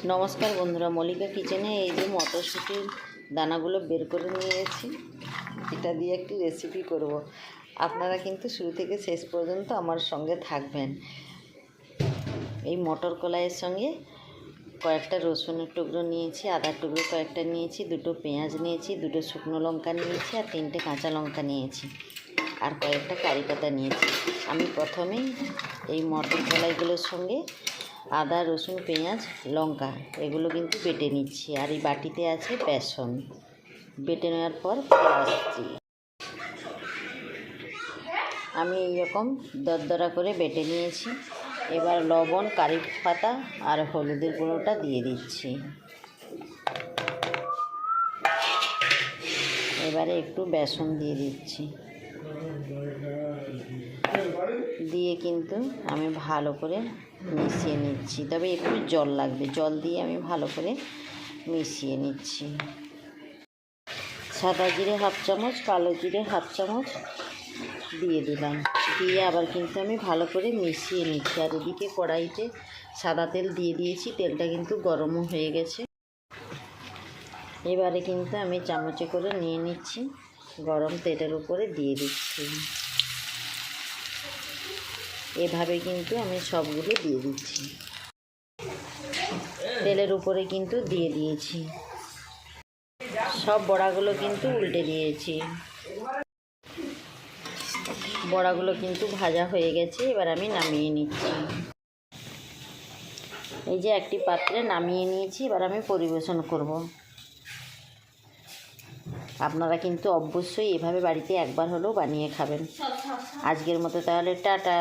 নমস্কার বন্ধুরা, মল্লিকা কিচেনে এই যে মটরশুঁটির দানাগুলো বের করে নিয়েছি। এটা দিয়ে একটি রেসিপি করব। আপনারা কিন্তু শুরু থেকে শেষ পর্যন্ত আমার সঙ্গে থাকবেন। এই মটর কলাইয়ের সঙ্গে কয়েকটা রসুনের টুকরো নিয়েছি, আদার টুকরো কয়েকটা নিয়েছি, দুটো পেঁয়াজ নিয়েছি, দুটো শুকনো লঙ্কা নিয়েছি আর 3টে কাঁচা লঙ্কা নিয়েছি আর কয়েকটা কারি পাতা নিয়েছি। আমি প্রথমেই এই মটর কলাইগুলোর সঙ্গে আদা, রসুন, পেঁয়াজ, লঙ্কা এগুলো কিন্তু বেটে নিচ্ছি। আর এই বাটিতে আছে বেসন। বেটে নেওয়ার পর ফিরে আসছি। আমি এইরকম দরদরা করে বেটে নিয়েছি। এবার লবণ, কারি পাতা আর হলুদের গুঁড়োটা দিয়ে দিচ্ছি। এবারে একটু বেসন দিয়ে দিচ্ছি, দিয়ে কিন্তু আমি ভালো করে মিশিয়ে নিচ্ছি। তবে একটু জল লাগবে, জল দিয়ে আমি ভালো করে মিশিয়ে নিচ্ছি। সাদা জিরে হাফ চামচ, কালো জিরে হাফ চামচ দিয়ে দিলাম। দিয়ে আবার কিন্তু আমি ভালো করে মিশিয়ে নিচ্ছি। আর এদিকে কড়াইতে সাদা তেল দিয়ে দিয়েছি, তেলটা কিন্তু গরমও হয়ে গেছে। এবারে কিন্তু আমি চামচে করে নিয়ে নিচ্ছি, গরম তেলের উপরে দিয়ে দিচ্ছি। এভাবে কিন্তু আমি সবগুলো দিয়ে দিচ্ছি। তেলের উপরে কিন্তু দিয়ে দিয়েছি। সব বড়াগুলো কিন্তু উল্টে দিয়েছি। বড়াগুলো কিন্তু ভাজা হয়ে গেছে। এবার আমি নামিয়ে নিচ্ছি। এই যে একটি পাত্রে নামিয়ে নিয়েছি। এবার আমি পরিবেশন করব। আপনারা কিন্তু অবশ্যই এভাবে বাড়িতে একবার হলেও বানিয়ে খাবেন। আজকের মতো তাহলে টাটা।